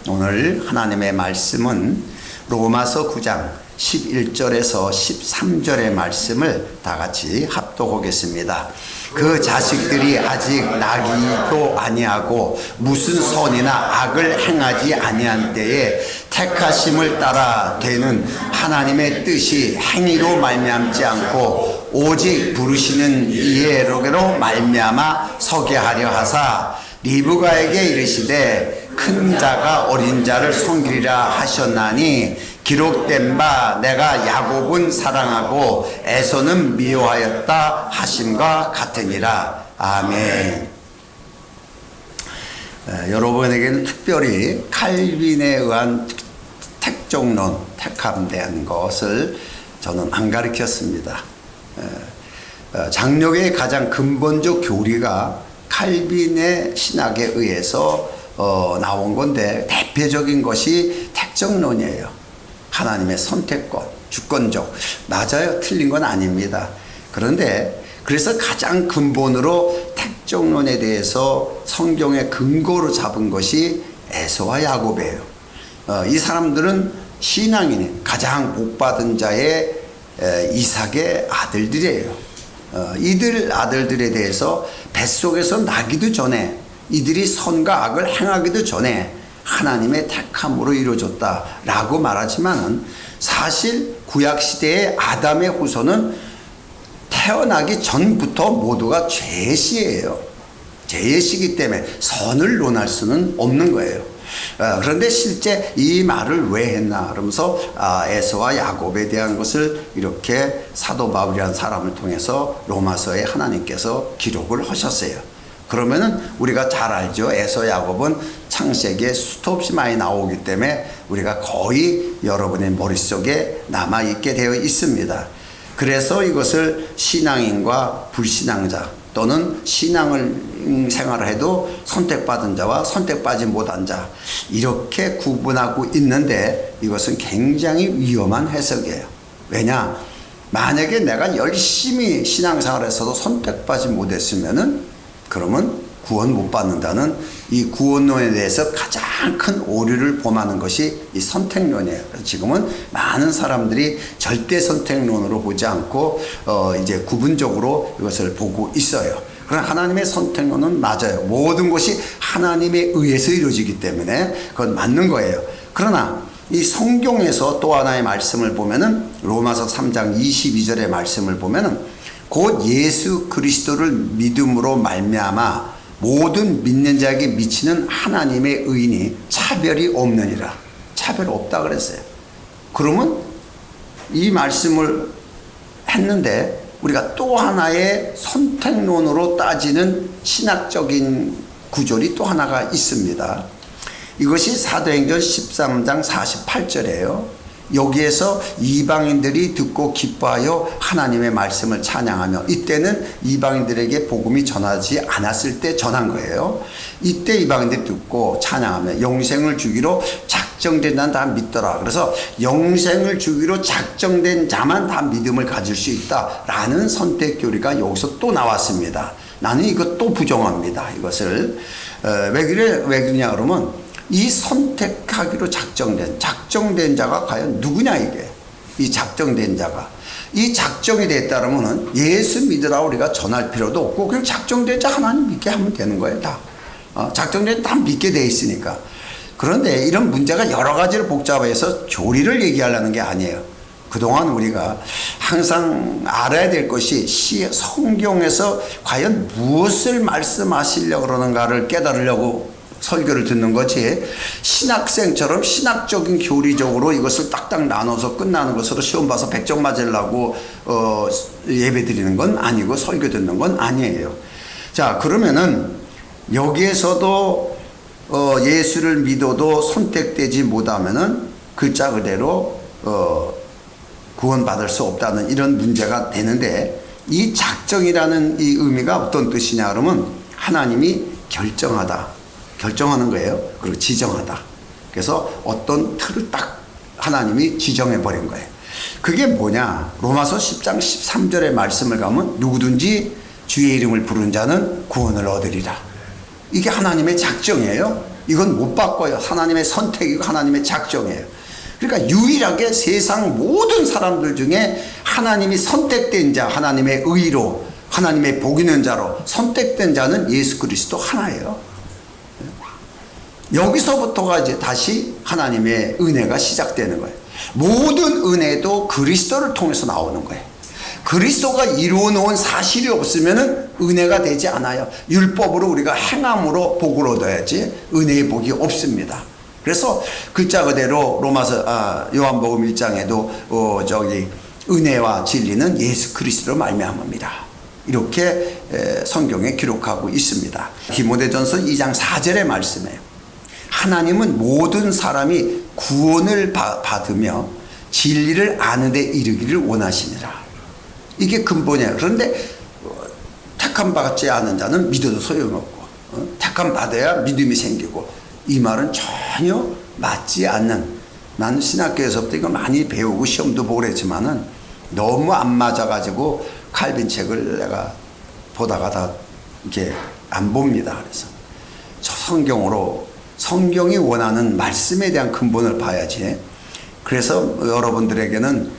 오늘 하나님의 말씀은 로마서 9장 11절에서 13절의 말씀을 다 같이 합독하겠습니다. 그 자식들이 아직 나기도 아니하고 무슨 선이나 악을 행하지 아니한 때에 택하심을 따라 되는 하나님의 뜻이 행위로 말미암지 않고 오직 부르시는 이에로게로 말미암아 서게 하려 하사 리브가에게 이르시되 큰 자가 어린 자를 섬기리라 하셨나니 기록된 바 내가 야곱은 사랑하고 에서는 미워하였다 하심과 같으니라. 아멘. 여러분에게는 특별히 칼빈에 의한 택종론, 택함된 것을 저는 안 가르쳤습니다. 장로교의 가장 근본적 교리가 칼빈의 신학에 의해서 나온 건데 대표적인 것이 택정론이에요. 하나님의 선택권, 주권적. 맞아요. 틀린 건 아닙니다. 그런데 그래서 가장 근본으로 택정론에 대해서 성경의 근거로 잡은 것이 에서와 야곱이에요. 이 사람들은 신앙인이 가장 복받은 자의 이삭의 아들들이에요. 이들 아들들에 대해서 뱃속에서 나기도 전에 이들이 선과 악을 행하기도 전에 하나님의 택함으로 이루어졌다라고 말하지만은 사실 구약시대의 아담의 후손은 태어나기 전부터 모두가 죄시예요. 죄시기 때문에 선을 논할 수는 없는 거예요. 그런데 실제 이 말을 왜 했나 그러면서 에서와 야곱에 대한 것을 이렇게 사도 바울이라는 사람을 통해서 로마서에 하나님께서 기록을 하셨어요. 그러면은 우리가 잘 알죠. 에서 야곱은 창세기에 수도 없이 많이 나오기 때문에 우리가 거의 여러분의 머릿속에 남아있게 되어 있습니다. 그래서 이것을 신앙인과 불신앙자 또는 신앙을 생활을 해도 선택받은 자와 선택받지 못한 자 이렇게 구분하고 있는데 이것은 굉장히 위험한 해석이에요. 왜냐? 만약에 내가 열심히 신앙생활을 했어도 선택받지 못했으면은 그러면 구원 못 받는다는 이 구원론에 대해서 가장 큰 오류를 범하는 것이 이 선택론이에요. 그래서 지금은 많은 사람들이 절대 선택론으로 보지 않고 이제 구분적으로 이것을 보고 있어요. 그러나 하나님의 선택론은 맞아요. 모든 것이 하나님에 의해서 이루어지기 때문에 그건 맞는 거예요. 그러나 이 성경에서 또 하나의 말씀을 보면은 로마서 3장 22절의 말씀을 보면은 곧 예수 그리스도를 믿음으로 말미암아 모든 믿는 자에게 미치는 하나님의 의인이 차별이 없느니라. 차별 없다 그랬어요. 그러면 이 말씀을 했는데 우리가 또 하나의 선택론으로 따지는 신학적인 구절이 또 하나가 있습니다. 이것이 사도행전 13장 48절이에요. 여기에서 이방인들이 듣고 기뻐하여 하나님의 말씀을 찬양하며 이때는 이방인들에게 복음이 전하지 않았을 때 전한 거예요. 이때 이방인들이 듣고 찬양하며 영생을 주기로 작정된 자는 다 믿더라. 그래서 영생을 주기로 작정된 자만 다 믿음을 가질 수 있다라는 선택 교리가 여기서 또 나왔습니다. 나는 이것 또 부정합니다. 이것을 왜 그러냐 그러면 이 선택하기로 작정된 자가 과연 누구냐 이게. 이 작정된 자가. 이 작정이 됐다면 예수 믿으라 우리가 전할 필요도 없고 그냥 작정된 자 하나님 믿게 하면 되는 거예요. 다. 작정된 자 다 믿게 돼 있으니까. 그런데 이런 문제가 여러 가지로 복잡해서 교리를 얘기하려는 게 아니에요. 그동안 우리가 항상 알아야 될 것이 성경에서 과연 무엇을 말씀하시려고 그러는가를 깨달으려고 설교를 듣는 거지 신학생처럼 신학적인 교리적으로 이것을 딱딱 나눠서 끝나는 것으로 시험 봐서 100점 맞으려고 예배 드리는 건 아니고 설교 듣는 건 아니에요. 자, 그러면은 여기에서도 예수를 믿어도 선택되지 못하면은 글자 그대로 구원받을 수 없다는 이런 문제가 되는데 이 작정이라는 이 의미가 어떤 뜻이냐 그러면 하나님이 결정하는 거예요. 그리고 지정하다. 그래서 어떤 틀을 딱 하나님이 지정해 버린 거예요. 그게 뭐냐? 로마서 10장 13절의 말씀을 가면 누구든지 주의 이름을 부른 자는 구원을 얻으리라. 이게 하나님의 작정이에요. 이건 못 바꿔요. 하나님의 선택이고 하나님의 작정이에요. 그러니까 유일하게 세상 모든 사람들 중에 하나님이 선택된 자, 하나님의 의로, 하나님의 복 있는 자로 선택된 자는 예수 그리스도 하나예요. 여기서부터가 이제 다시 하나님의 은혜가 시작되는 거예요. 모든 은혜도 그리스도를 통해서 나오는 거예요. 그리스도가 이루어 놓은 사실이 없으면 은혜가 되지 않아요. 율법으로 우리가 행함으로 복을 얻어야지 은혜의 복이 없습니다. 그래서 글자 그대로 요한복음 1장에도 은혜와 진리는 예수 그리스도로 말미암습니다. 이렇게 성경에 기록하고 있습니다. 디모데전서 2장 4절의 말씀이에요. 하나님은 모든 사람이 구원을 받으며 진리를 아는 데 이르기를 원하시니라. 이게 근본이에요. 그런데 택함 받지 않은 자는 믿어도 소용없고, 택함 받아야 믿음이 생기고, 이 말은 전혀 맞지 않는, 나는 신학교에서부터 이거 많이 배우고 시험도 보고 그랬지만은 너무 안 맞아가지고 칼빈 책을 내가 보다가 다 이렇게 안 봅니다. 그래서 저 성경이 원하는 말씀에 대한 근본을 봐야지. 그래서 여러분들에게는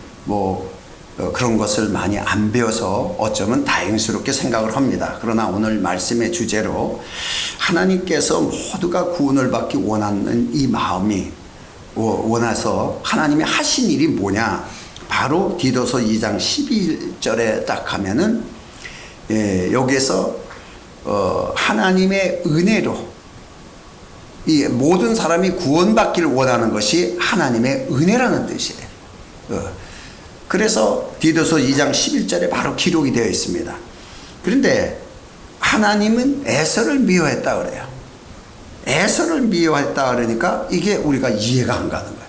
그런 것을 많이 안 배워서 어쩌면 다행스럽게 생각을 합니다. 그러나 오늘 말씀의 주제로 하나님께서 모두가 구원을 받기 원하는 이 마음이 원해서 하나님이 하신 일이 뭐냐, 바로 디도서 2장 12절에 딱 하면은 여기에서 하나님의 은혜로 이 모든 사람이 구원받기를 원하는 것이 하나님의 은혜라는 뜻이에요. 그래서 디도서 2장 11절에 바로 기록이 되어 있습니다. 그런데 하나님은 에서를 미워했다 그래요. 에서를 미워했다 그러니까 이게 우리가 이해가 안 가는 거예요.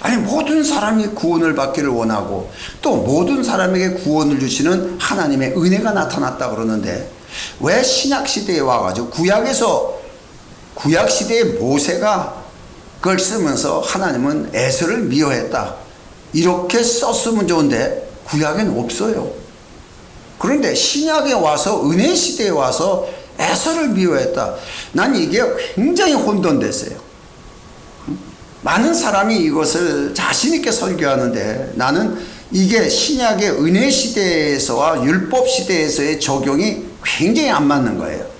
아니, 모든 사람이 구원을 받기를 원하고 또 모든 사람에게 구원을 주시는 하나님의 은혜가 나타났다 그러는데 왜 신약시대에 와가지고 구약시대의 모세가 그걸 쓰면서 하나님은 에서를 미워했다 이렇게 썼으면 좋은데 구약엔 없어요. 그런데 신약에 와서 은혜 시대에 와서 에서를 미워했다. 난 이게 굉장히 혼돈됐어요. 많은 사람이 이것을 자신 있게 설교하는데 나는 이게 신약의 은혜 시대에서와 율법 시대에서의 적용이 굉장히 안 맞는 거예요.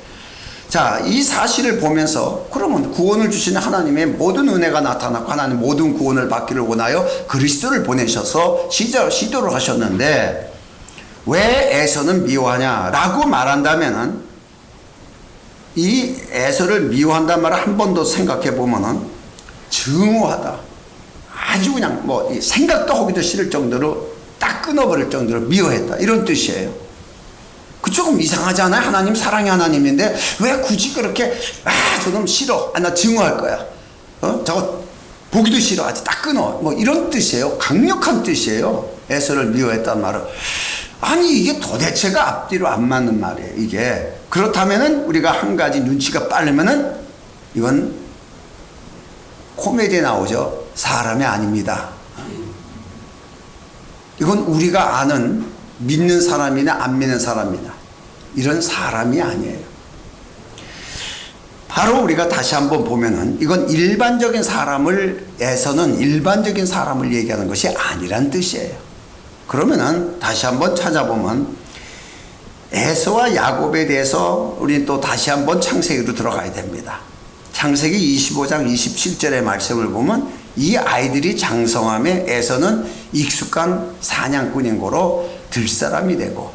자, 이 사실을 보면서 그러면 구원을 주시는 하나님의 모든 은혜가 나타났고 하나님 모든 구원을 받기를 원하여 그리스도를 보내셔서 시도를 하셨는데 왜 에서는 미워하냐라고 말한다면은 이 에서를 미워한다는 말을 한 번 더 생각해 보면은 증오하다, 아주 그냥 생각도 하기도 싫을 정도로 딱 끊어버릴 정도로 미워했다, 이런 뜻이에요. 그 조금 이상하지 않아요? 하나님 사랑의 하나님인데 왜 굳이 그렇게 저놈 싫어, 나 증오할 거야, 저거 보기도 싫어, 아주 딱 끊어, 이런 뜻이에요. 강력한 뜻이에요. 에서를 미워했다는 말은. 아니, 이게 도대체가 앞뒤로 안 맞는 말이에요. 이게 그렇다면은 우리가 한 가지 눈치가 빠르면은 이건 코미디에 나오죠. 사람이 아닙니다. 이건 우리가 아는 믿는 사람이나 안 믿는 사람이나 이런 사람이 아니에요. 바로 우리가 다시 한번 보면은 이건 일반적인 사람에서는 일반적인 사람을 얘기하는 것이 아니란 뜻이에요. 그러면은 다시 한번 찾아보면 에서와 야곱에 대해서 우리는 또 다시 한번 창세기로 들어가야 됩니다. 창세기 25장 27절의 말씀을 보면 이 아이들이 장성함에 에서는 익숙한 사냥꾼인 거로 들사람이 되고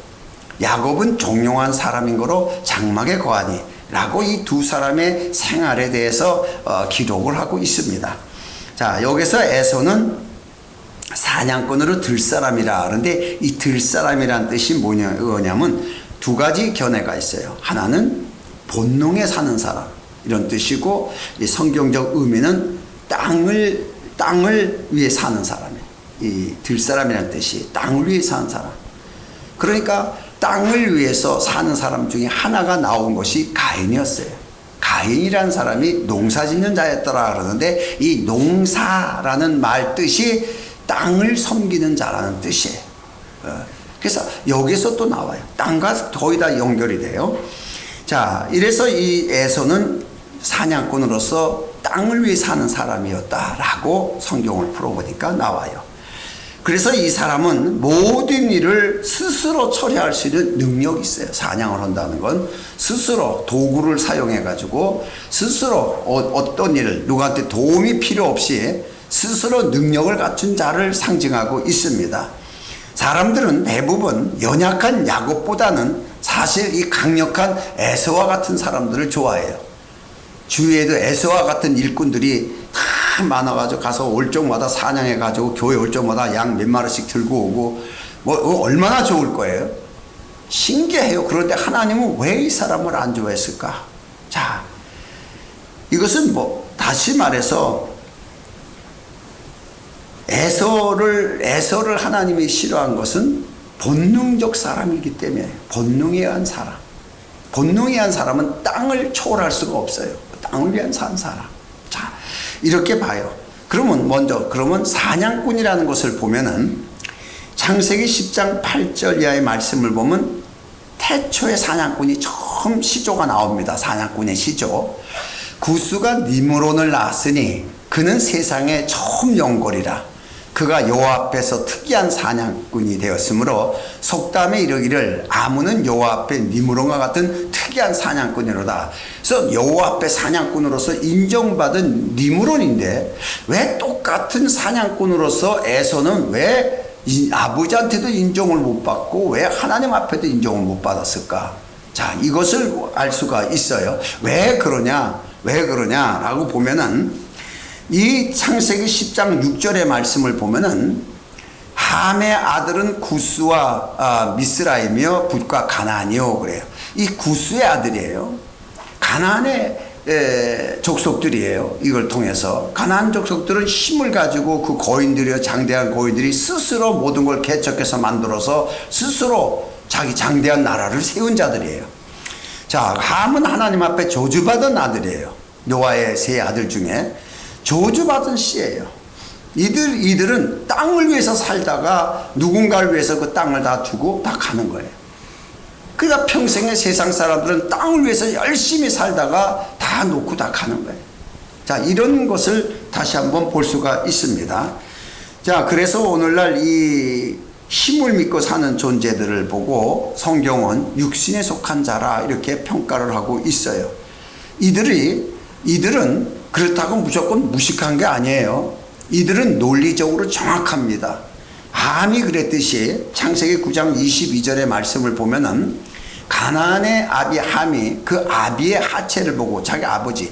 야곱은 종용한 사람인 거로 장막에 거하니 라고 이 두 사람의 생활에 대해서 기록을 하고 있습니다. 자, 여기서 에서는 사냥꾼으로 들사람이라 하는데 이 들사람이란 뜻이 뭐냐면 두 가지 견해가 있어요. 하나는 본농에 사는 사람 이런 뜻이고, 이 성경적 의미는 땅을 위해 사는 사람이에요. 이 들사람이라는 뜻이 땅을 위해 사는 사람. 그러니까 땅을 위해서 사는 사람 중에 하나가 나온 것이 가인이었어요. 가인이라는 사람이 농사짓는 자였더라 그러는데 이 농사라는 말 뜻이 땅을 섬기는 자라는 뜻이에요. 그래서 여기서 또 나와요. 땅과 거의 다 연결이 돼요. 자, 이래서 이 에서는 사냥꾼으로서 땅을 위해 사는 사람이었다라고 성경을 풀어보니까 나와요. 그래서 이 사람은 모든 일을 스스로 처리할 수 있는 능력이 있어요. 사냥을 한다는 건 스스로 도구를 사용해 가지고 스스로 어떤 일을 누구한테 도움이 필요 없이 스스로 능력을 갖춘 자를 상징하고 있습니다. 사람들은 대부분 연약한 야곱보다는 사실 이 강력한 에서와 같은 사람들을 좋아해요. 주위에도 에서와 같은 일꾼들이 다 많아가지고 가서 올 적마다 사냥해가지고 교회 올 적마다 양 몇 마리씩 들고 오고 뭐 얼마나 좋을 거예요. 신기해요. 그런데 하나님은 왜 이 사람을 안 좋아했을까? 자, 이것은 뭐 다시 말해서 에서를 하나님이 싫어한 것은 본능적 사람이기 때문에 본능에 의한 사람. 본능에 의한 사람은 땅을 초월할 수가 없어요. 땅을 위한 산 사람. 자, 이렇게 봐요. 그러면 사냥꾼이라는 것을 보면은 창세기 10장 8절 이하의 말씀을 보면 태초의 사냥꾼이 처음 시조가 나옵니다. 사냥꾼의 시조. 구스가 니므론을 낳았으니 그는 세상에 처음 영골이라. 그가 여호와 앞에서 특이한 사냥꾼이 되었으므로 속담에 이르기를 아무는 여호와 앞에 니므론과 같은 특이한 사냥꾼이로다. 그래서 여호와 앞에 사냥꾼으로서 인정받은 니므론인데 왜 똑같은 사냥꾼으로서 에서는 왜 아버지한테도 인정을 못 받고 왜 하나님 앞에도 인정을 못 받았을까? 자, 이것을 알 수가 있어요. 왜 그러냐라고 보면은 이 창세기 10장 6절의 말씀을 보면은 함의 아들은 구스와 미스라임이요 붓과 가나안이요 그래요. 이 구스의 아들이에요. 가나안의 족속들이에요. 이걸 통해서 가나안 족속들은 힘을 가지고 그 거인들이요 장대한 거인들이 스스로 모든 걸 개척해서 만들어서 스스로 자기 장대한 나라를 세운 자들이에요. 자, 함은 하나님 앞에 저주받은 아들이에요. 노아의 세 아들 중에 저주받은 씨예요. 이들은 땅을 위해서 살다가 누군가를 위해서 그 땅을 다 주고 다 가는 거예요. 그러니까 평생에 세상 사람들은 땅을 위해서 열심히 살다가 다 놓고 다 가는 거예요. 자, 이런 것을 다시 한번 볼 수가 있습니다. 자, 그래서 오늘날 이 힘을 믿고 사는 존재들을 보고 성경은 육신에 속한 자라 이렇게 평가를 하고 있어요. 이들은 그렇다고 무조건 무식한 게 아니에요. 이들은 논리적으로 정확합니다. 함이 그랬듯이 창세기 9장 22절의 말씀을 보면은 가나안의 아비 함이 그 아비의 하체를 보고 자기 아버지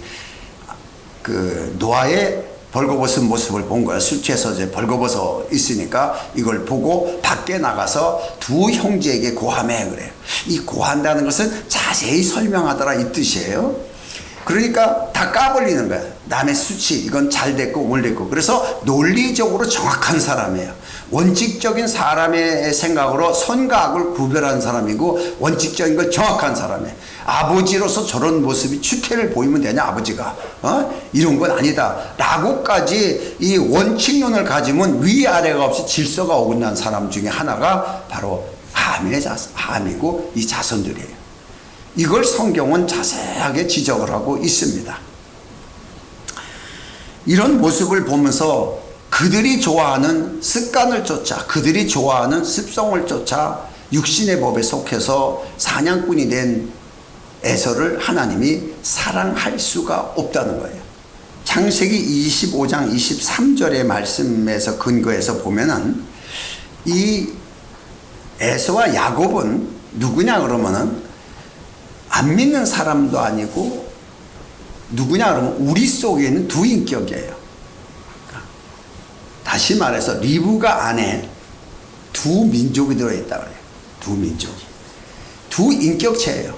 그 노아의 벌거벗은 모습을 본 거야. 술 취해서 이제 벌거벗어 있으니까 이걸 보고 밖에 나가서 두 형제에게 고하매 그래요. 이 고한다는 것은 자세히 설명하더라 이 뜻이에요. 그러니까 다 까불리는 거야. 남의 수치 이건 잘 됐고 뭘 됐고. 그래서 논리적으로 정확한 사람이에요. 원칙적인 사람의 생각으로 선과 악을 구별하는 사람이고 원칙적인 걸 정확한 사람이에요. 아버지로서 저런 모습이 추태를 보이면 되냐 아버지가 이런 건 아니다 라고까지 이 원칙론을 가지면 위아래가 없이 질서가 어긋난 사람 중에 하나가 바로 함이고 이 자손들이에요. 이걸 성경은 자세하게 지적을 하고 있습니다. 이런 모습을 보면서 그들이 좋아하는 습관을 쫓아 그들이 좋아하는 습성을 쫓아 육신의 법에 속해서 사냥꾼이 된 에서를 하나님이 사랑할 수가 없다는 거예요. 창세기 25장 23절의 말씀에서 근거해서 보면은 이 에서와 야곱은 누구냐 그러면은 안 믿는 사람도 아니고 누구냐 그러면 우리 속에 있는 두 인격이에요. 다시 말해서 리브가 안에 두 민족이 들어있다 그래요. 두 민족이. 두 인격체예요.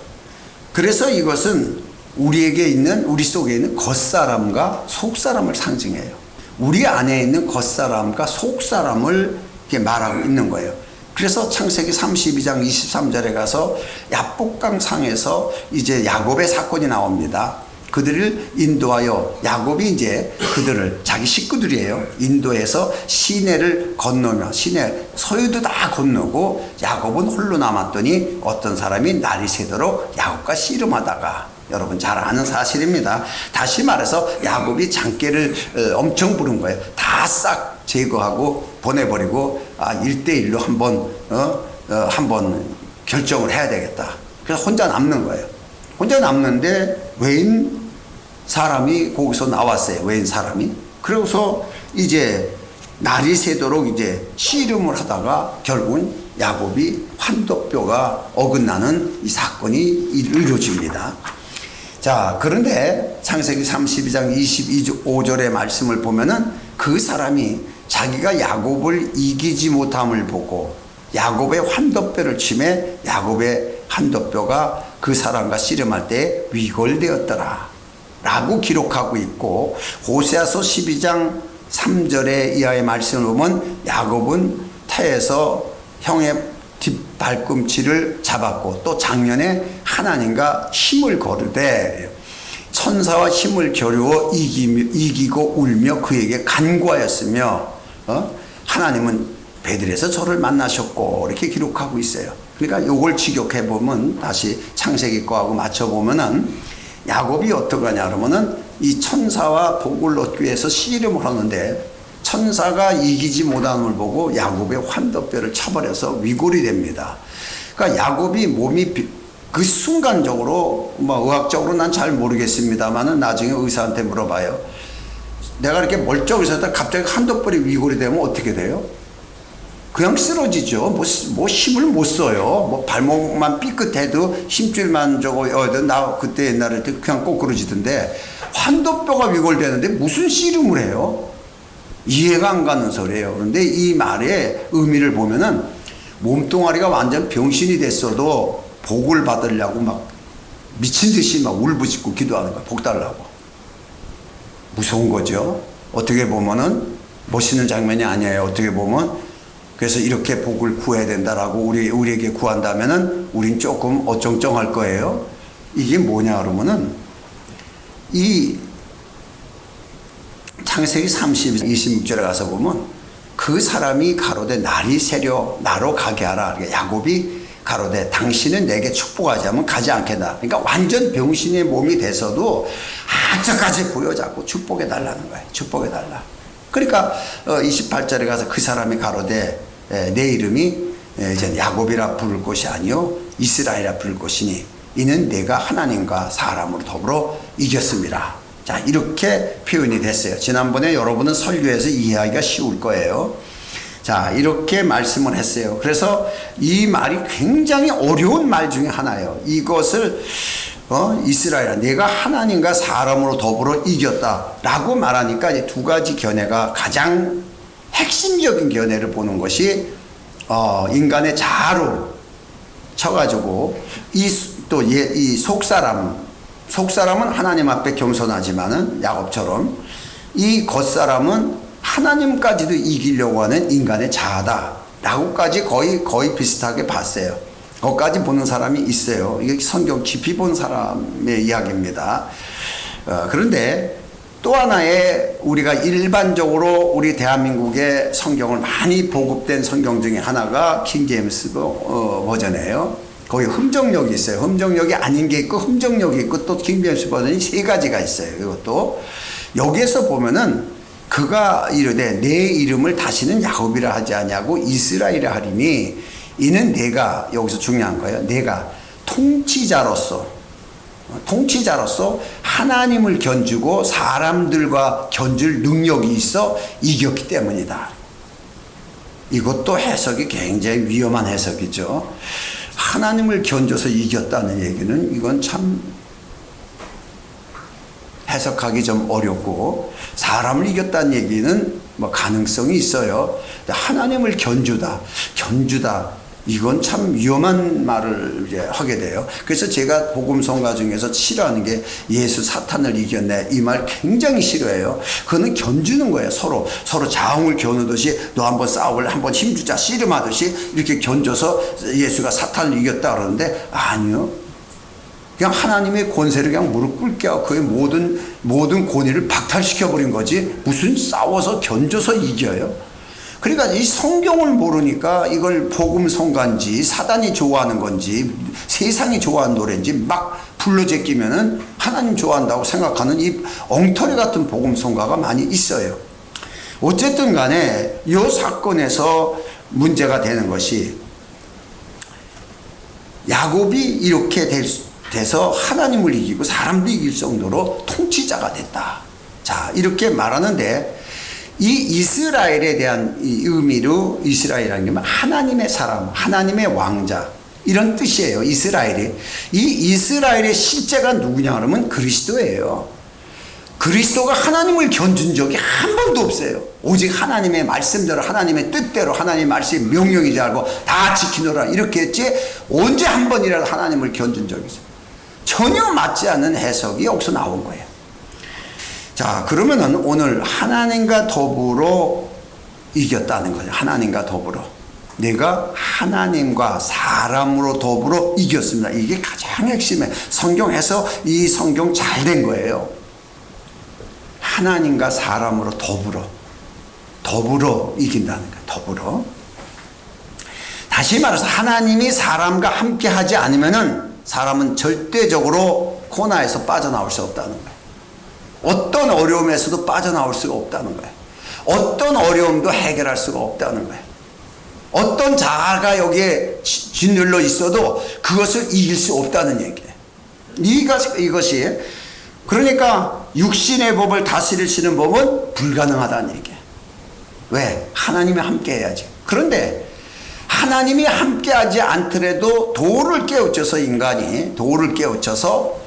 그래서 이것은 우리 속에 있는 겉사람과 속사람을 상징해요. 우리 안에 있는 겉사람과 속사람을 이렇게 말하고 있는 거예요. 그래서 창세기 32장 23절에 가서 야복강상에서 이제 야곱의 사건이 나옵니다. 그들을 인도하여 야곱이 이제 그들을 자기 식구들이에요. 인도해서 시내를 건너며 시내 서유도 다 건너고 야곱은 홀로 남았더니 어떤 사람이 날이 새도록 야곱과 씨름하다가 여러분 잘 아는 사실입니다. 다시 말해서 야곱이 장깨를 엄청 부른 거예요. 다 싹 제거하고 보내버리고 1대1로 한번 결정을 해야 되겠다. 그래서 혼자 남는 거예요. 혼자 남는데 외인 사람이 거기서 나왔어요. 외인 사람이. 그래서 이제 날이 새도록 이제 씨름을 하다가 결국은 야곱이 환도뼈가 어긋나는 이 사건이 이루어집니다. 자, 그런데 창세기 32장 25절의 말씀을 보면은 그 사람이 자기가 야곱을 이기지 못함을 보고 야곱의 환도뼈를 치매 야곱의 환도뼈가 그 사람과 씨름할 때 위골되었더라 라고 기록하고 있고, 호세아서 12장 3절의 이하의 말씀을 보면 야곱은 태에서 형의 뒷발꿈치를 잡았고 또 작년에 하나님과 힘을 거르되 천사와 힘을 겨루어 이기고 울며 그에게 간구하였으며 하나님은 베들에서 저를 만나셨고 이렇게 기록하고 있어요. 그러니까 이걸 직역해 보면 다시 창세기 거하고 맞춰 보면은 야곱이 어떡하냐 그러면은 이 천사와 복을 얻기 위해서 씨름을 하는데 천사가 이기지 못함을 보고 야곱의 환도뼈를 쳐버려서 위골이 됩니다. 그러니까 야곱이 몸이 그 순간적으로 의학적으로 난 잘 모르겠습니다만은 나중에 의사한테 물어봐요. 내가 이렇게 멀쩡히 있었다 갑자기 환도뼈이 위골이 되면 어떻게 돼요? 그냥 쓰러지죠. 뭐 힘을 못 써요. 뭐 발목만 삐끗해도 힘줄만 나 그때 옛날에 그냥 꼬꾸러지던데 환도뼈가 위골되는데 무슨 씨름을 해요? 이해가 안 가는 소리예요. 그런데 이 말의 의미를 보면은 몸뚱아리가 완전 병신이 됐어도 복을 받으려고 막 미친 듯이 막 울부짖고 기도하는 거야. 복 달라고. 무서운 거죠. 어떻게 보면은 멋있는 장면이 아니에요. 어떻게 보면. 그래서 이렇게 복을 구해야 된다라고 우리에게 구한다면은 우린 조금 어쩡쩡할 거예요. 이게 뭐냐 그러면은 이 창세기 26절에 가서 보면 그 사람이 가로되 날이 새려 나로 가게 하라. 그러니까 야곱이 가로되 당신은 내게 축복하지 않으면 가지 않겠다. 그러니까 완전 병신의 몸이 돼서도 아저까지 보여잡고 축복해 달라는 거예요. 축복해 달라. 그러니까 28절에 가서 그 사람이 가로되 내 이름이 이제 야곱이라 부를 것이 아니요 이스라엘이라 부를 것이니 이는 내가 하나님과 사람으로 더불어 이겼습니다. 자, 이렇게 표현이 됐어요. 지난번에 여러분은 설교에서 이해하기가 쉬울 거예요. 자, 이렇게 말씀을 했어요. 그래서 이 말이 굉장히 어려운 말 중에 하나예요. 이것을 이스라엘아 내가 하나님과 사람으로 더불어 이겼다라고 말하니까 이제 두 가지 견해가 가장 핵심적인 견해를 보는 것이 인간의 자아로 쳐가지고 이 속사람은 하나님 앞에 겸손하지만은 야곱처럼 이 겉사람은 하나님까지도 이기려고 하는 인간의 자아다라고까지 거의 비슷하게 봤어요. 거기까지 보는 사람이 있어요. 이게 성경 깊이 본 사람의 이야기입니다. 그런데 또 하나의 우리가 일반적으로 우리 대한민국의 성경을 많이 보급된 성경 중에 하나가 킹 제임스 버전이에요. 거기 흠정력이 있어요. 흠정력이 아닌 게 있고 흠정력이 있고 또 킹 제임스 버전이 세 가지가 있어요. 이것도 여기에서 보면은 그가 이르되 내 이름을 다시는 야곱이라 하지 아니하고 이스라엘이라 하리니 이는 내가 여기서 중요한 거예요. 내가 통치자로서 하나님을 견주고 사람들과 견줄 능력이 있어 이겼기 때문이다. 이것도 해석이 굉장히 위험한 해석이죠. 하나님을 견줘서 이겼다는 얘기는 이건 참 해석하기 좀 어렵고, 사람을 이겼다는 얘기는 뭐 가능성이 있어요. 하나님을 견주다 이건 참 위험한 말을 이제 하게 돼요. 그래서 제가 복음성가 중에서 싫어하는 게 예수 사탄을 이겼네 이 말 굉장히 싫어해요. 그거는 견주는 거예요. 서로 자웅을 겨누듯이 너 한번 싸울 한번 힘주자 씨름하듯이 이렇게 견줘서 예수가 사탄을 이겼다 그러는데 아니요. 그냥 하나님의 권세를 그냥 무릎 꿇게 하고 그의 모든 권위를 박탈시켜버린 거지 무슨 싸워서 견줘서 이겨요. 그러니까 이 성경을 모르니까 이걸 복음성가인지 사단이 좋아하는 건지 세상이 좋아하는 노래인지 막 둘러 제끼면은 하나님 좋아한다고 생각하는 이 엉터리 같은 복음성가가 많이 있어요. 어쨌든 간에 이 사건에서 문제가 되는 것이 야곱이 이렇게 돼서 하나님을 이기고 사람도 이길 정도로 통치자가 됐다. 자, 이렇게 말하는데 이 이스라엘에 대한 이 의미로 이스라엘이라는 게 하나님의 사람, 하나님의 왕자 이런 뜻이에요. 이스라엘이. 이 이스라엘의 실제가 누구냐 그러면 그리스도예요. 그리스도가 하나님을 견준 적이 한 번도 없어요. 오직 하나님의 말씀대로 하나님의 뜻대로 하나님의 말씀이 명령이지 알고 다 지키노라 이렇게 했지 언제 한 번이라도 하나님을 견준 적이 있어요. 전혀 맞지 않는 해석이 여기서 나온 거예요. 자, 그러면은 오늘 하나님과 더불어 이겼다는 거죠. 하나님과 더불어. 내가 하나님과 사람으로 더불어 이겼습니다. 이게 가장 핵심이에요. 성경에서 이 성경 잘 된 거예요. 하나님과 사람으로 더불어 이긴다는 거예요. 더불어. 다시 말해서 하나님이 사람과 함께 하지 않으면은 사람은 절대적으로 코너에서 빠져나올 수 없다는 거예요. 어떤 어려움에서도 빠져나올 수가 없다는 거예요. 어떤 어려움도 해결할 수가 없다는 거예요. 어떤 자아가 여기에 짓눌러 있어도 그것을 이길 수 없다는 얘기예요. 이것이 그러니까 육신의 법을 다스리시는 법은 불가능하다는 얘기예요. 왜? 하나님이 함께 해야지. 그런데 하나님이 함께하지 않더라도 도를 깨우쳐서 인간이 도를 깨우쳐서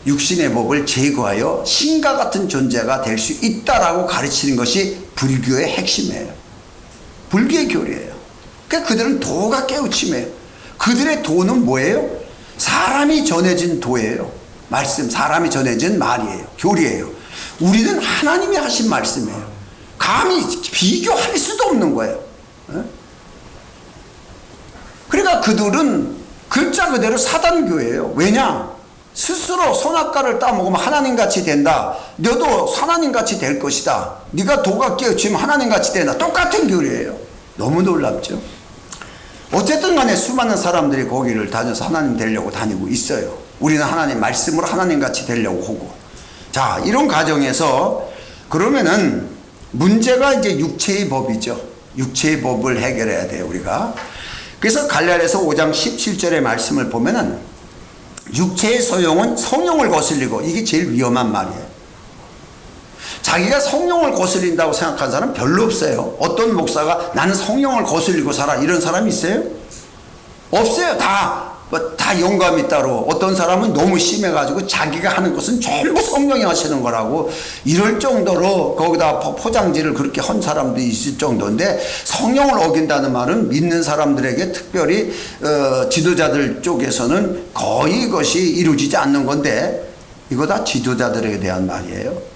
육신의 법을 제거하여 신과 같은 존재가 될 수 있다라고 가르치는 것이 불교의 핵심이에요. 불교의 교리예요. 그러니까 그들은 도가 깨우침이에요. 그들의 도는 뭐예요? 사람이 전해진 도예요. 말씀, 사람이 전해진 말이에요. 교리예요. 우리는 하나님이 하신 말씀이에요. 감히 비교할 수도 없는 거예요. 그러니까 그들은 글자 그대로 사단교예요. 왜냐? 스스로 선악과를 따먹으면 하나님같이 된다. 너도 하나님같이 될 것이다. 네가 도가 깨우치면 하나님같이 된다. 똑같은 교리예요. 너무 놀랍죠. 어쨌든 간에 수많은 사람들이 거기를 다녀서 하나님 되려고 다니고 있어요. 우리는 하나님 말씀으로 하나님같이 되려고 하고. 자, 이런 과정에서 그러면은 문제가 이제 육체의 법이죠. 육체의 법을 해결해야 돼요, 우리가. 그래서 갈라디아서 5장 17절의 말씀을 보면은 육체의 소용은 성령을 거슬리고, 이게 제일 위험한 말이에요. 자기가 성령을 거슬린다고 생각하는 사람 별로 없어요. 어떤 목사가 나는 성령을 거슬리고 살아 이런 사람이 있어요? 없어요. 다 영감이 따로. 어떤 사람은 너무 심해가지고 자기가 하는 것은 전부 성령이 하시는 거라고 이럴 정도로 거기다 포장지를 그렇게 한 사람도 있을 정도인데, 성령을 어긴다는 말은 믿는 사람들에게 특별히 지도자들 쪽에서는 거의 이것이 이루어지지 않는 건데, 이거 다 지도자들에 대한 말이에요.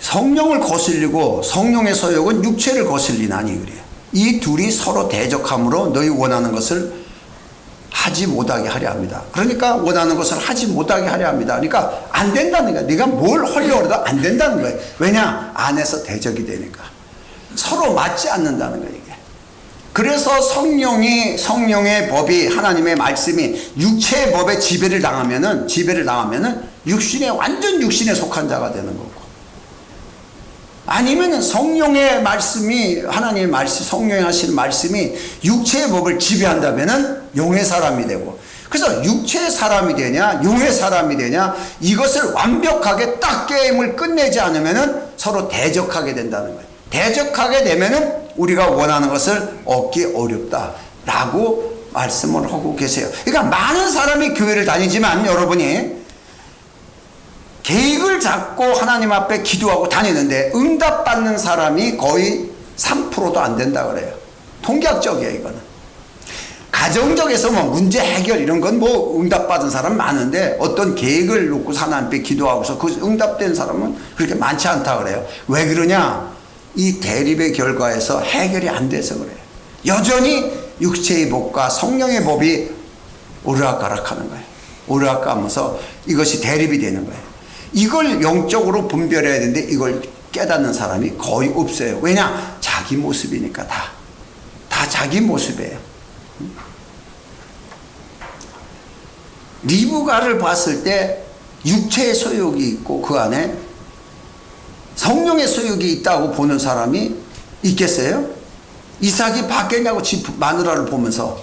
성령을 거슬리고 성령의 소욕은 육체를 거슬리나니 그래요. 이 둘이 서로 대적함으로 너희 원하는 것을 하지 못하게 하려 합니다. 그러니까 원하는 것을 하지 못하게 하려 합니다. 그러니까 안 된다는 거야. 네가 뭘 하려고 해도 안 된다는 거예요. 왜냐? 안에서 대적이 되니까. 서로 맞지 않는다는 거예요. 이게. 그래서 성령의 법이, 하나님의 말씀이 육체의 법에 지배를 당하면은 완전 육신에 속한 자가 되는 거고. 아니면 성령의 말씀이, 하나님의 말씀, 성령이 하시는 말씀이 육체의 법을 지배한다면은 용의 사람이 되고, 그래서 육체의 사람이 되냐 용의 사람이 되냐, 이것을 완벽하게 딱 게임을 끝내지 않으면은 서로 대적하게 된다는 거예요. 대적하게 되면은 우리가 원하는 것을 얻기 어렵다라고 말씀을 하고 계세요. 그러니까 많은 사람이 교회를 다니지만 여러분이 계획을 잡고 하나님 앞에 기도하고 다니는데 응답받는 사람이 거의 3%도 안 된다 그래요. 통계학적이에요, 이거는. 가정적에서 뭐 문제 해결 이런 건 뭐 응답받은 사람 많은데, 어떤 계획을 놓고 하나님 앞에 기도하고서 그 응답된 사람은 그렇게 많지 않다 그래요. 왜 그러냐? 이 대립의 결과에서 해결이 안 돼서 그래요. 여전히 육체의 법과 성령의 법이 오르락가락하는 거예요. 오르락가면서 이것이 대립이 되는 거예요. 이걸 영적으로 분별해야 되는데 이걸 깨닫는 사람이 거의 없어요. 왜냐? 자기 모습이니까 다 자기 모습이에요. 리브가를 봤을 때 육체의 소욕이 있고 그 안에 성령의 소욕이 있다고 보는 사람이 있겠어요? 이삭이 봤겠냐고 집 마누라를 보면서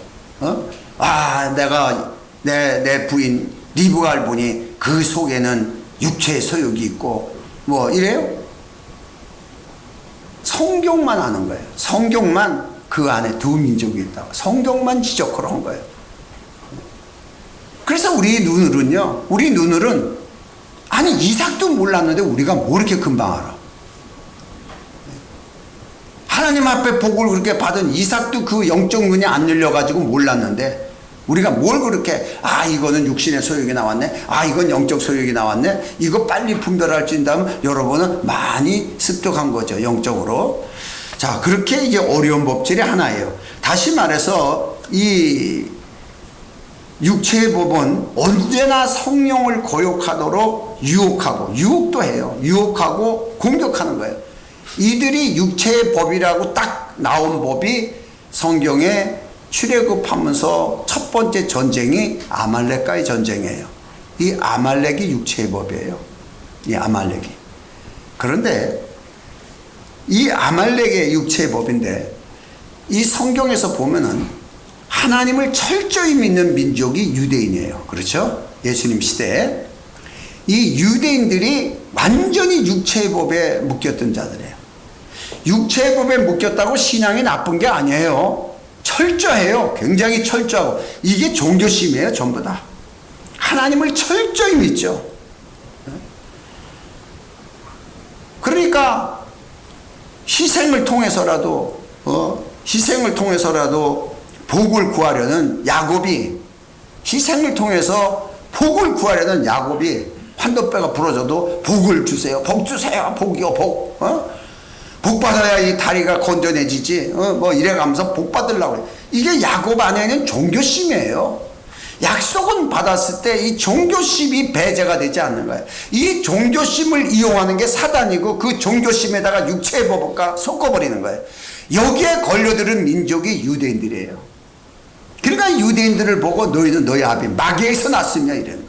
내가 내 부인 리브가를 보니 그 속에는 육체의 소욕이 있고 뭐 이래요? 성경만 아는 거예요. 성경만 그 안에 두 민족이 있다고 성경만 지적하러 한 거예요. 그래서 우리 눈으로는 아니 이삭도 몰랐는데 우리가 뭐 이렇게 금방 알아? 하나님 앞에 복을 그렇게 받은 이삭도 그 영적 눈이 안 열려가지고 몰랐는데 우리가 뭘 그렇게 이거는 육신의 소욕이 나왔네, 이건 영적 소욕이 나왔네, 이거 빨리 분별할 수 있다면 여러분은 많이 습득한 거죠, 영적으로. 자, 그렇게 이게 어려운 법질이 하나예요. 다시 말해서 이 육체의 법은 언제나 성령을 거역하도록 유혹도 해요. 유혹하고 공격하는 거예요. 이들이 육체의 법이라고 딱 나온 법이 성경에 출애굽하면서 첫 번째 전쟁이 아말렉과의 전쟁이에요. 이 아말렉이 육체의 법이에요. 이 아말렉이. 그런데 이 아말렉의 육체의 법인데 이 성경에서 보면은 하나님을 철저히 믿는 민족이 유대인이에요. 그렇죠? 예수님 시대에 이 유대인들이 완전히 육체의 법에 묶였던 자들이에요. 육체의 법에 묶였다고 신앙이 나쁜 게 아니에요. 철저해요. 굉장히 철저하고 이게 종교심이에요. 전부 다 하나님을 철저히 믿죠. 그러니까 희생을 통해서라도 복을 구하려는 야곱이 환도뼈가 부러져도 복을 주세요. 복 주세요. 복이요 복. 복 받아야 이 다리가 건전해지지. 뭐 이래가면서 복 받으려고 그래. 이게 야곱 안에는 종교심이에요. 약속은 받았을 때 이 종교심이 배제가 되지 않는 거예요. 이 종교심을 이용하는 게 사단이고 그 종교심에다가 육체의 법과 섞어버리는 거예요. 여기에 걸려들은 민족이 유대인들이에요. 그러니까 유대인들을 보고 너희는 너희 아비 마귀에서 났으며 이러는 거예요.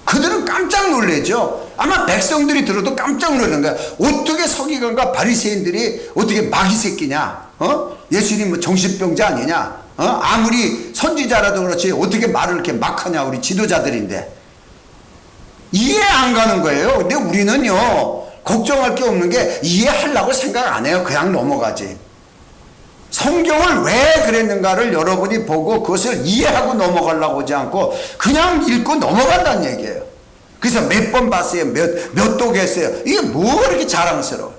그들은 깜짝 놀라죠. 아마 백성들이 들어도 깜짝 놀라는 거야. 어떻게 서기관과 바리새인들이 어떻게 마귀 새끼냐? 예수님 뭐 정신병자 아니냐? 아무리 선지자라도 그렇지 어떻게 말을 이렇게 막 하냐? 우리 지도자들인데 이해 안 가는 거예요. 근데 우리는요 걱정할 게 없는 게 이해하려고 생각 안 해요. 그냥 넘어가지. 성경을 왜 그랬는가를 여러분이 보고 그것을 이해하고 넘어가려고 하지 않고 그냥 읽고 넘어간다는 얘기예요. 그래서 몇 번 봤어요. 몇 독 했어요. 이게 뭐 이렇게 자랑스러워.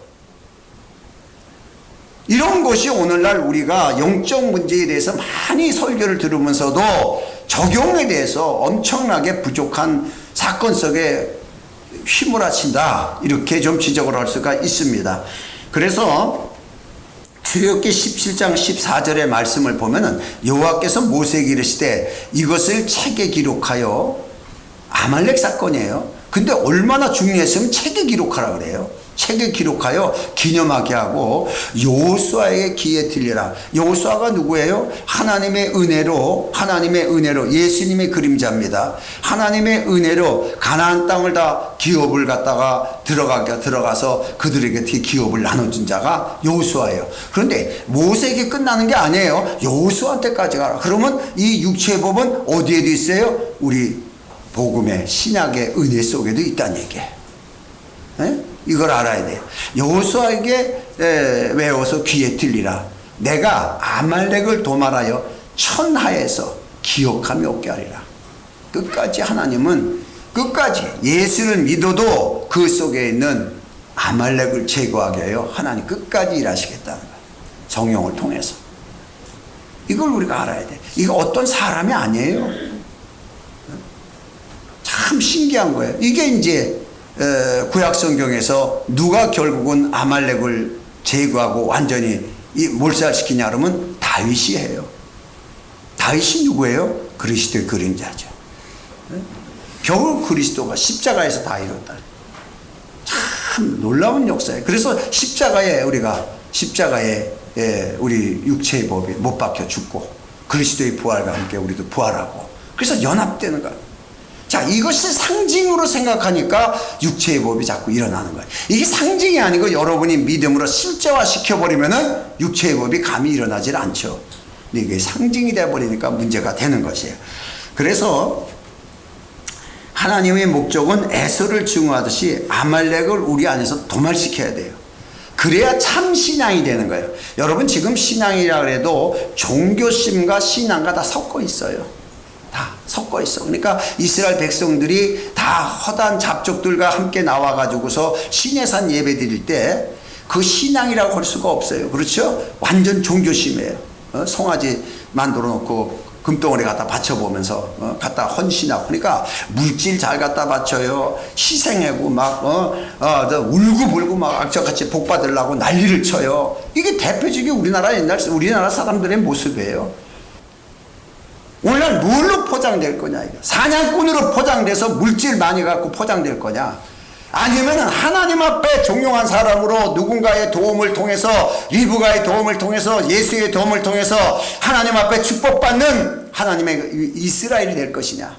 이런 것이 오늘날 우리가 영적 문제에 대해서 많이 설교를 들으면서도 적용에 대해서 엄청나게 부족한 사건 속에 휘몰아친다. 이렇게 좀 지적을 할 수가 있습니다. 그래서 출애굽기 17장 14절의 말씀을 보면은 여호와께서 모세에게 이르시되 이것을 책에 기록하여 아말렉 사건이에요. 근데 얼마나 중요했으면 책에 기록하라 그래요. 책에 기록하여 기념하게 하고 여호수아에게 기에 들리라. 여호수아가 누구예요? 하나님의 은혜로 예수님의 그림자입니다. 하나님의 은혜로 가나안 땅을 다 기업을 갖다가 들어가서 그들에게 기업을 나눠준 자가 여호수아예요. 그런데 모세에게 끝나는 게 아니에요. 여호수아한테까지 가라. 그러면 이 육체의 법은 어디에도 있어요? 우리 복음의 신약의 은혜 속에도 있다는 얘기예요. 이걸 알아야 돼요. 여호수아에게 외워서 귀에 들리라. 내가 아말렉을 도말하여 천하에서 기억함이 없게 하리라. 끝까지 하나님은 끝까지 예수를 믿어도 그 속에 있는 아말렉을 제거하게 하여 하나님 끝까지 일하시겠다는 거예요. 성령을 통해서. 이걸 우리가 알아야 돼. 이거 어떤 사람이 아니에요. 참 신기한 거예요. 이게 이제 구약 성경에서 누가 결국은 아말렉을 제거하고 완전히 몰살시키냐 그러면 다윗이 해요. 다윗이 누구예요? 그리스도의 그림자죠. 겨우 그리스도가 십자가에서 다 이뤘다. 참 놀라운 역사예요. 그래서 십자가에 우리 육체의 법이 못 박혀 죽고 그리스도의 부활과 함께 우리도 부활하고 그래서 연합되는 거예요. 자, 이것이 상징으로 생각하니까 육체의 법이 자꾸 일어나는 거예요. 이게 상징이 아니고 여러분이 믿음으로 실제화 시켜버리면은 육체의 법이 감히 일어나질 않죠. 근데 이게 상징이 돼버리니까 문제가 되는 것이에요. 그래서 하나님의 목적은 에서를 증오하듯이 아말렉을 우리 안에서 도말시켜야 돼요. 그래야 참 신앙이 되는 거예요. 여러분, 지금 신앙이라 해도 종교심과 신앙과 다 섞어 있어요. 다 섞어 있어. 그러니까 이스라엘 백성들이 다 허단 잡족들과 함께 나와가지고서 시내산 예배 드릴 때 그 신앙이라고 할 수가 없어요. 그렇죠? 완전 종교심이에요. 송아지 만들어 놓고 금덩어리 갖다 바쳐보면서 갖다 헌신하고, 그러니까 물질 잘 갖다 바쳐요. 희생하고 막 울고불고 막 악착같이 복 받으려고 난리를 쳐요. 이게 대표적인 우리나라 사람들의 모습이에요. 오늘날 뭘로 포장될 거냐, 이거. 사냥꾼으로 포장돼서 물질 많이 갖고 포장될 거냐, 아니면은 하나님 앞에 종용한 사람으로 누군가의 도움을 통해서, 리브가의 도움을 통해서, 예수의 도움을 통해서 하나님 앞에 축복받는 하나님의 이스라엘이 될 것이냐.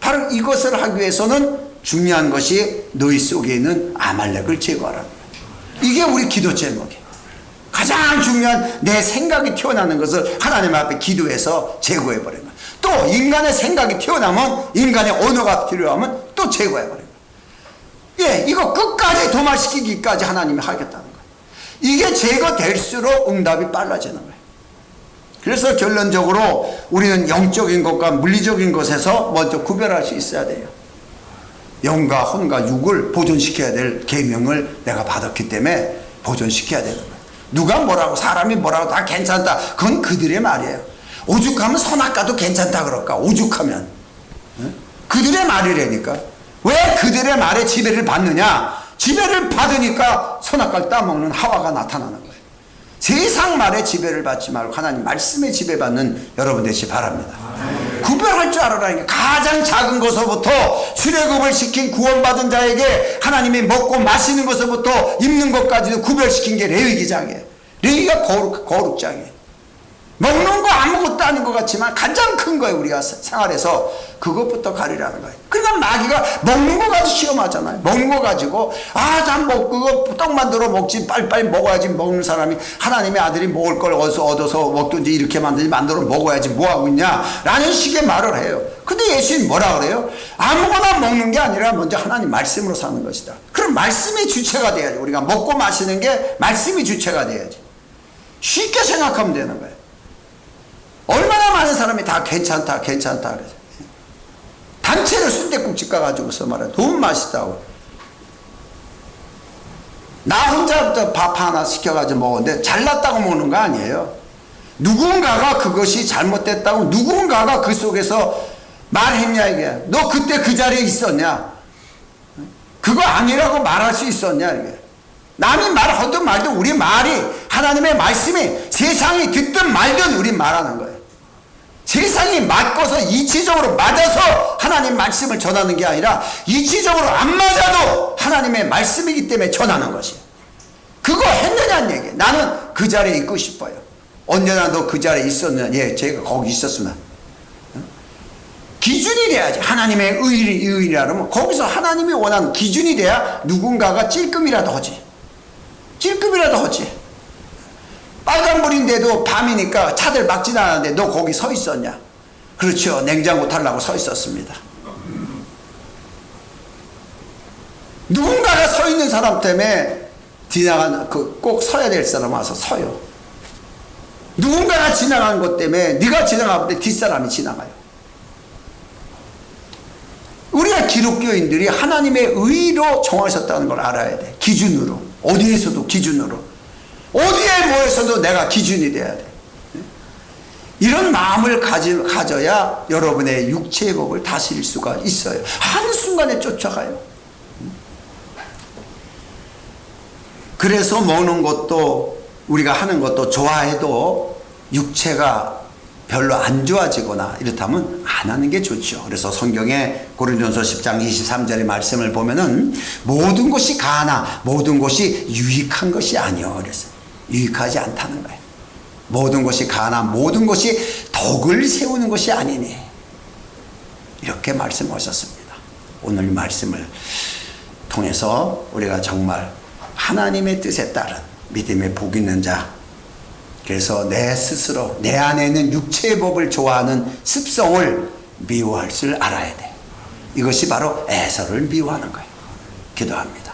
바로 이것을 하기 위해서는 중요한 것이 너희 속에 있는 아말렉을 제거하라는 거예요. 이게 우리 기도 제목이에요. 가장 중요한 내 생각이 튀어나오는 것을 하나님 앞에 기도해서 제거해버리는 거예요. 또 인간의 생각이 튀어나오면, 인간의 언어가 필요하면 또 제거해버리는 거예요. 예, 이거 끝까지 도말시키기까지 하나님이 하겠다는 거예요. 이게 제거될수록 응답이 빨라지는 거예요. 그래서 결론적으로 우리는 영적인 것과 물리적인 것에서 먼저 구별할 수 있어야 돼요. 영과 혼과 육을 보존시켜야 될 계명을 내가 받았기 때문에 보존시켜야 되는 거예요. 누가 뭐라고, 사람이 뭐라고 다 괜찮다, 그건 그들의 말이에요. 오죽하면 선악과도 괜찮다 그럴까? 오죽하면. 그들의 말이라니까. 왜 그들의 말에 지배를 받느냐? 지배를 받으니까 선악과를 따먹는 하와가 나타나는 거예요. 세상 말에 지배를 받지 말고 하나님 말씀에 지배받는 여러분 되시기 바랍니다. 구별할 줄 알아라니까. 가장 작은 것서부터 출애굽을 시킨 구원받은 자에게 하나님이 먹고 마시는 것서부터 입는 것까지도 구별시킨 게 레위기장이에요. 레위가 거룩장이에요. 먹는 거 아무것도 아닌 것 같지만 가장 큰 거예요. 우리가 생활에서 그것부터 가리라는 거예요. 그러니까 마귀가 먹는 거 가지고 시험하잖아요. 먹는 거 가지고 난 그거 떡 만들어 먹지, 빨리빨리 먹어야지. 먹는 사람이 하나님의 아들이 먹을 걸 얻어서 먹든지 이렇게 만들어 먹어야지 뭐하고 있냐 라는 식의 말을 해요. 근데 예수님 뭐라 그래요? 아무거나 먹는 게 아니라 먼저 하나님 말씀으로 사는 것이다. 그럼 말씀이 주체가 돼야지. 우리가 먹고 마시는 게 말씀이 주체가 돼야지. 쉽게 생각하면 되는 거예요. 얼마나 많은 사람이 다 괜찮다 그래서 단체로 순댓국집 가가지고서 말해 너무 맛있다고. 나 혼자부터 밥 하나 시켜가지고 먹었는데 잘났다고 먹는 거 아니에요. 누군가가 그것이 잘못됐다고 누군가가 그 속에서 말했냐 이게. 너 그때 그 자리에 있었냐? 그거 아니라고 말할 수 있었냐 이게. 남이 말하든 말든 우리 말이, 하나님의 말씀이 세상이 듣든 말든 우리 말하는 거예요. 세상이 맞고서 이치적으로 맞아서 하나님 말씀을 전하는 게 아니라 이치적으로 안 맞아도 하나님의 말씀이기 때문에 전하는 것이에요. 그거 했느냐는 얘기예요. 나는 그 자리에 있고 싶어요. 언제나 너 그 자리에 있었느냐? 예, 제가 거기 있었으나. 기준이 돼야지. 하나님의 의의라면 거기서 하나님이 원하는 기준이 돼야 누군가가 찔끔이라도 하지. 찔끔이라도 하지. 빨간불인데도 밤이니까 차들 막 지나가는데 너 거기 서 있었냐? 그렇죠. 냉장고 타려고 서 있었습니다. 누군가가 서 있는 사람 때문에 지나가는 꼭 서야 될 사람 와서 서요. 누군가가 지나가는 것 때문에 네가 지나가는데 뒷사람이 지나가요. 우리가 기독교인들이 하나님의 의로 정하셨다는 걸 알아야 돼. 기준으로. 어디에서도 기준으로. 어디에 모여서도 내가 기준이 돼야 돼. 이런 마음을 가져야 여러분의 육체의 법을 다스릴 수가 있어요. 한순간에 쫓아가요. 그래서 먹는 것도 우리가 하는 것도 좋아해도 육체가 별로 안 좋아지거나 이렇다면 안 하는 게 좋죠. 그래서 성경에 고린도전서 10장 23절의 말씀을 보면은 모든 것이 가하나 모든 것이 유익한 것이 아니요. 그래서 유익하지 않다는 거예요. 모든 것이 가하나 모든 것이 덕을 세우는 것이 아니니. 이렇게 말씀하셨습니다. 오늘 말씀을 통해서 우리가 정말 하나님의 뜻에 따른 믿음의 복 있는 자, 그래서 내 스스로 내 안에 있는 육체의 법을 좋아하는 습성을 미워할 줄 알아야 돼. 이것이 바로 에서를 미워하는 거예요. 기도합니다.